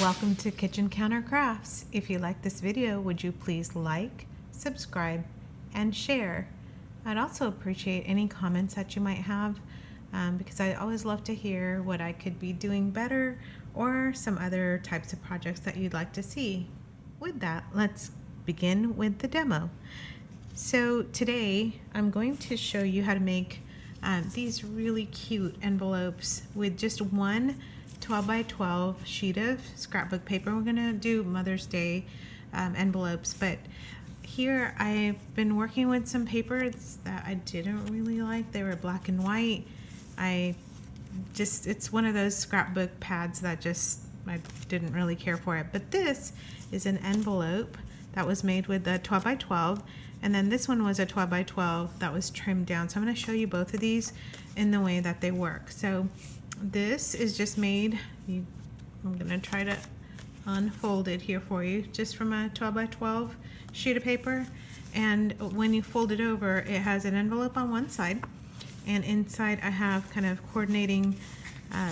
Welcome to Kitchen Counter Crafts. If you like this video, would you please like, subscribe, and share? I'd also appreciate any comments that you might have because I always love to hear what I could be doing better or some other types of projects that you'd like to see. With that, let's begin with the demo. So today I'm going to show you how to make these really cute envelopes with just one 12 by 12 sheet of scrapbook paper. We're gonna do Mother's Day envelopes, but here I've been working with some papers that I didn't really like. They were black and white. It's one of those scrapbook pads that I didn't really care for it. But this is an envelope that was made with a 12 by 12, and then this one was a 12 by 12 that was trimmed down. So I'm going to show you both of these in the way that they work. So this is just made, I'm going to try to unfold it here for you, just from a 12 by 12 sheet of paper. And when you fold it over, it has an envelope on one side, and inside I have kind of coordinating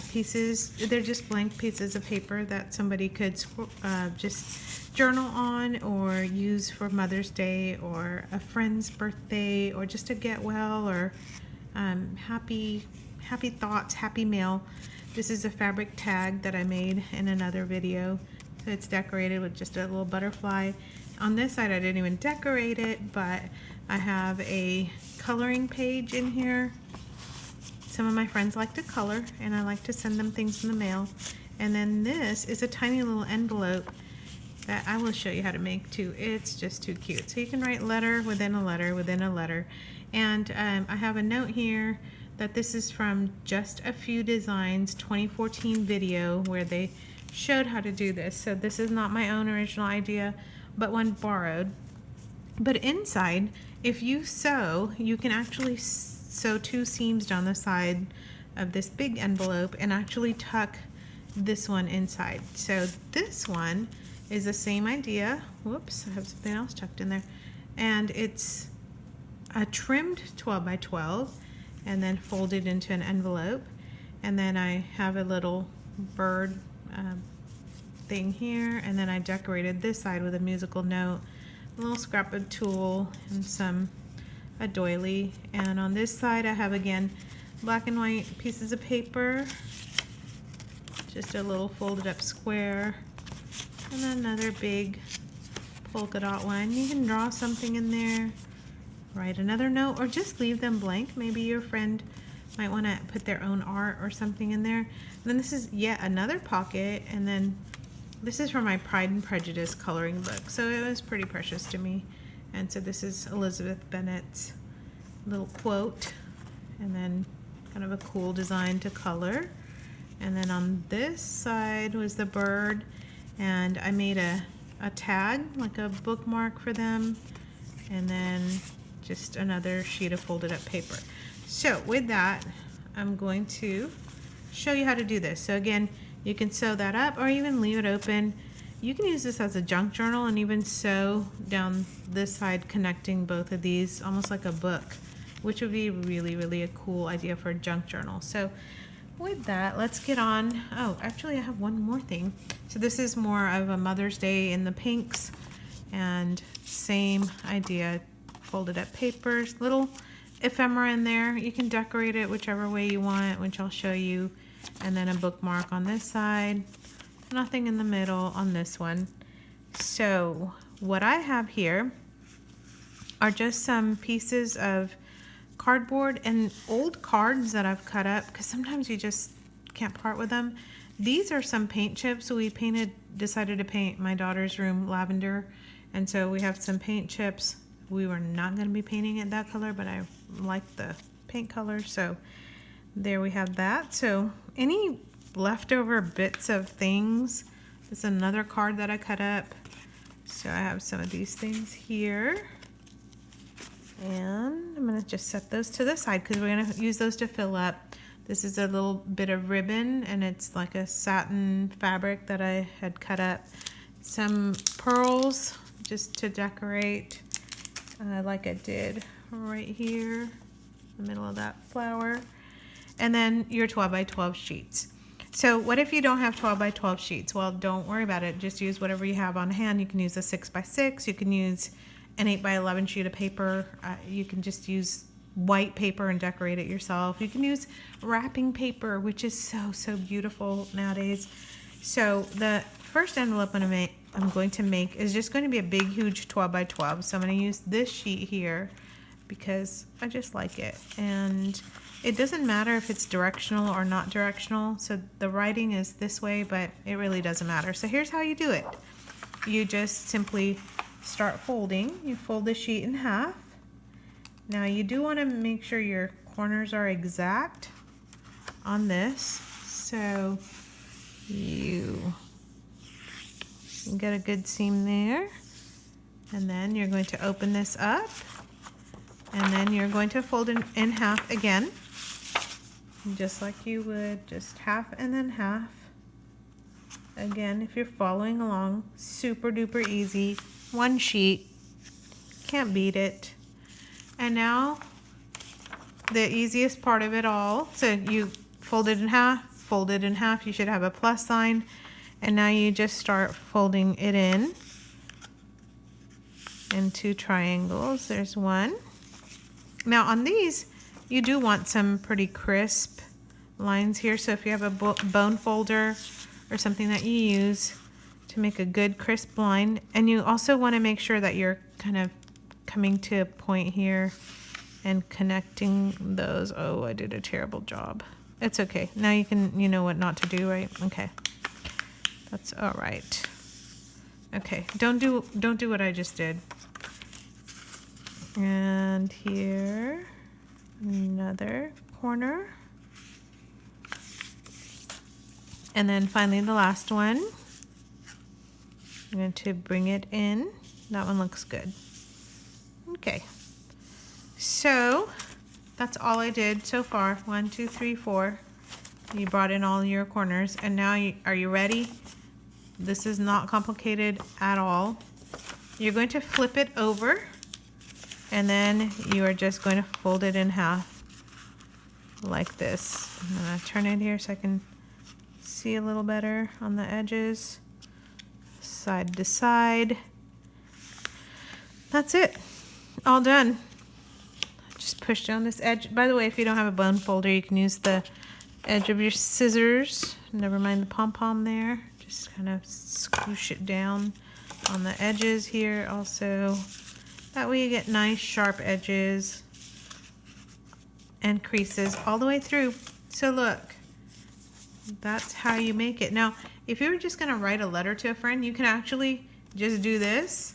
pieces. They're just blank pieces of paper that somebody could just journal on or use for Mother's Day or a friend's birthday or just to get well or happy thoughts, happy mail. This is a fabric tag that I made in another video. So it's decorated with just a little butterfly. On this side I didn't even decorate it, but I have a coloring page in here. Some of my friends like to color and I like to send them things in the mail. And then this is a tiny little envelope that I will show you how to make too. It's just too cute. So you can write letter within a letter within a letter. And I have a note here that this is from Just a Few Designs 2014 video where they showed how to do this. So this is not my own original idea, but one borrowed. But inside, if you sew, you can actually sew two seams down the side of this big envelope and actually tuck this one inside. So this one is the same idea. Whoops, I have something else tucked in there. And it's a trimmed 12 by 12 and then folded into an envelope. And then I have a little bird thing here, and then I decorated this side with a musical note, a little scrapbook tool, and a doily. And on this side I have, again, black and white pieces of paper, just a little folded up square, and another big polka dot one. You can draw something in there, write another note, or just leave them blank. Maybe your friend might want to put their own art or something in there. And then this is yet another pocket, and then this is from my Pride and Prejudice coloring book, so it was pretty precious to me. And so this is Elizabeth Bennet's little quote, and then kind of a cool design to color. And then on this side was the bird, and I made a tag, like a bookmark for them, and then just another sheet of folded up paper. So with that, I'm going to show you how to do this. So again, you can sew that up or even leave it open. You can use this as a junk journal and even sew down this side, connecting both of these almost like a book, which would be really a cool idea for a junk journal. So with that, let's get on. Oh, actually I have one more thing. So this is more of a Mother's Day in the pinks, and same idea, folded up papers, little ephemera in there. You can decorate it whichever way you want, which I'll show you. And then a bookmark on this side, nothing in the middle on this one. So what I have here are just some pieces of cardboard and old cards that I've cut up, because sometimes you just can't part with them. These are some paint chips. So we decided to paint my daughter's room lavender, and so we have some paint chips. We were not going to be painting it that color, but I like the paint color, so there we have that. So any leftover bits of things, this is another card that I cut up. So I have some of these things here, and I'm going to just set those to the side because we're going to use those to fill up. This is a little bit of ribbon, and it's like a satin fabric that I had cut up. Some pearls just to decorate, like I did right here, the middle of that flower. And then your 12 by 12 sheets. So what if you don't have 12 by 12 sheets? Well, don't worry about it. Just use whatever you have on hand. You can use a 6 by 6. You can use an 8 by 11 sheet of paper. You can just use white paper and decorate it yourself. You can use wrapping paper, which is so beautiful nowadays. So the first envelope I'm going to make is just going to be a big, huge 12 by 12. So I'm going to use this sheet here because I just like it. And it doesn't matter if it's directional or not directional. So the writing is this way, but it really doesn't matter. So here's how you do it. You just simply start folding. You fold the sheet in half. Now you do want to make sure your corners are exact on this. So you get a good seam there. And then you're going to open this up. And then you're going to fold it in half again. Just like you would, just half and then half. Again, if you're following along, super duper easy. One sheet, can't beat it. And now, the easiest part of it all, so you fold it in half, you should have a plus sign. And now you just start folding it into triangles. There's one. Now on these, you do want some pretty crisp lines here. So if you have a bone folder or something that you use to make a good crisp line, and you also want to make sure that you're kind of coming to a point here and connecting those. Oh, I did a terrible job. It's okay. Now you know what not to do, right? Okay. That's all right. Okay, don't do what I just did. And here, another corner. And then finally the last one. I'm going to bring it in. That one looks good. Okay. So that's all I did so far. 1, 2, 3, 4. You brought in all your corners. And now are you ready? This is not complicated at all. You're going to flip it over. And then you are just going to fold it in half like this. I'm going to turn it here so I can see a little better on the edges, side to side. That's it, all done. Just push down this edge. By the way, if you don't have a bone folder, you can use the edge of your scissors. Never mind the pom-pom there. Just kind of squish it down on the edges here also. That way you get nice sharp edges and creases all the way through. So look, that's how you make it. Now, if you were just gonna write a letter to a friend, you can actually just do this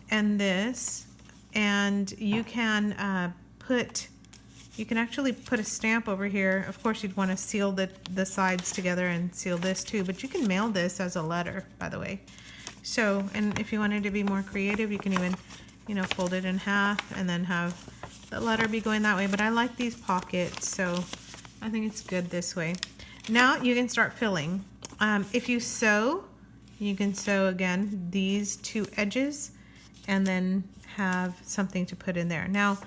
and this, and you can actually put a stamp over here. Of course, you'd want to seal the sides together and seal this too, but you can mail this as a letter, by the way. So, and if you wanted to be more creative, you can even, fold it in half and then have the letter be going that way. But I like these pockets, so I think it's good this way. Now you can start filling. If you sew, you can sew again these two edges and then have something to put in there. Now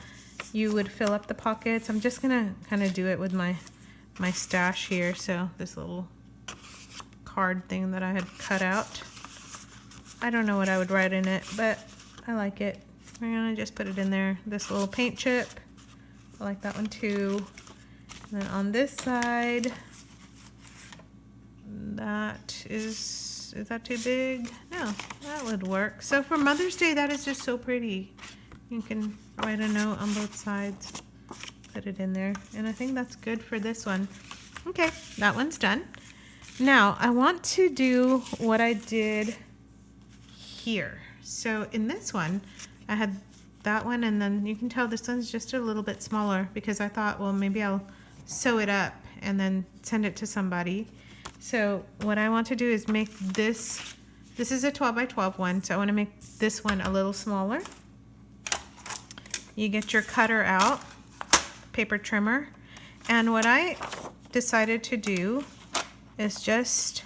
you would fill up the pockets. I'm just gonna kind of do it with my stash here. So this little card thing that I had cut out. I don't know what I would write in it, but I like it. We're gonna just put it in there. This little paint chip, I like that one too. And then on this side, is that too big? No, that would work. So for Mother's Day, that is just so pretty. You can write a note on both sides, put it in there. And I think that's good for this one. Okay, that one's done. Now I want to do what I did here. So in this one, I had that one, and then you can tell this one's just a little bit smaller because I thought, well, maybe I'll sew it up and then send it to somebody. So what I want to do is make this is a 12 by 12 one, so I want to make this one a little smaller. You get your cutter out, paper trimmer, and what I decided to do is just,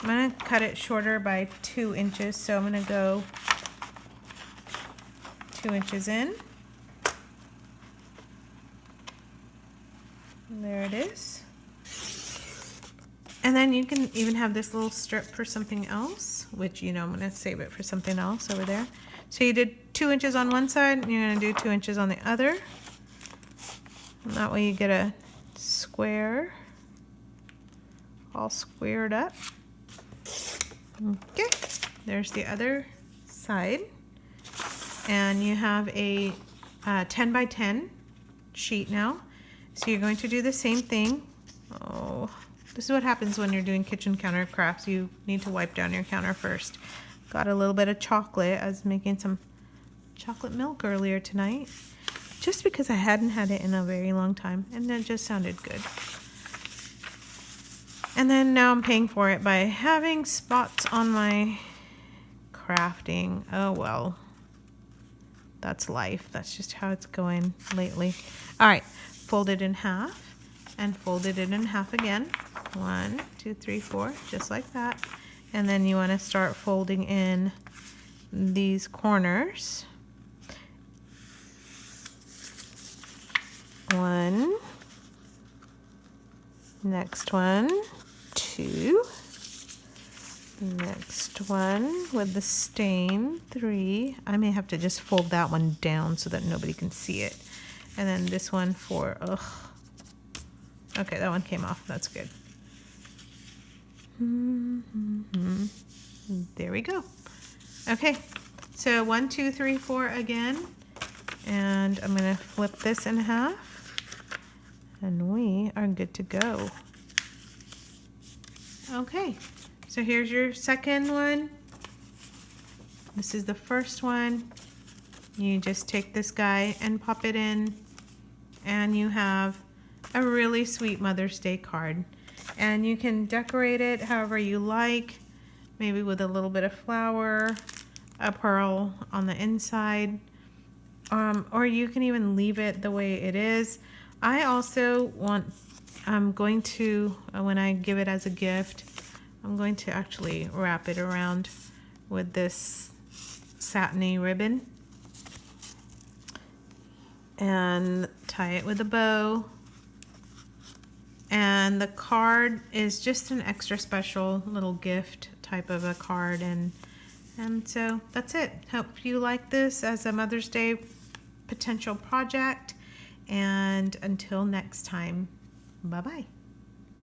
I'm going to cut it shorter by 2 inches, so I'm going to go 2 inches in. There it is. And then you can even have this little strip for something else, which, you know, I'm going to save it for something else over there. So you did 2 inches on one side, and you're going to do 2 inches on the other. And that way you get a square, all squared up. Okay, there's the other side. And you have a 10 by 10 sheet now. So you're going to do the same thing. Oh, this is what happens when you're doing kitchen counter crafts. You need to wipe down your counter first. Got a little bit of chocolate. I was making some chocolate milk earlier tonight, just because I hadn't had it in a very long time, and it just sounded good. And then now I'm paying for it by having spots on my crafting. Oh well, that's life. That's just how it's going lately. All right, fold it in half and folded it in half again. 1, 2, 3, 4, just like that. And then you want to start folding in these corners. 1, next one, 2, next one with the stain, 3. I may have to just fold that one down so that nobody can see it. And then this one, 4. Ugh. Okay, that one came off. That's good. There we go. Okay, so 1, 2, 3, 4 again. And I'm going to flip this in half. And we are good to go. Okay, so here's your second one. This is the first one. You just take this guy and pop it in, and you have a really sweet Mother's Day card. And you can decorate it however you like, maybe with a little bit of flower, a pearl on the inside, or you can even leave it the way it is. I also I'm going to, when I give it as a gift, I'm going to actually wrap it around with this satiny ribbon and tie it with a bow. And the card is just an extra special little gift type of a card, and so that's it. Hope you like this as a Mother's Day potential project, and until next time, bye-bye.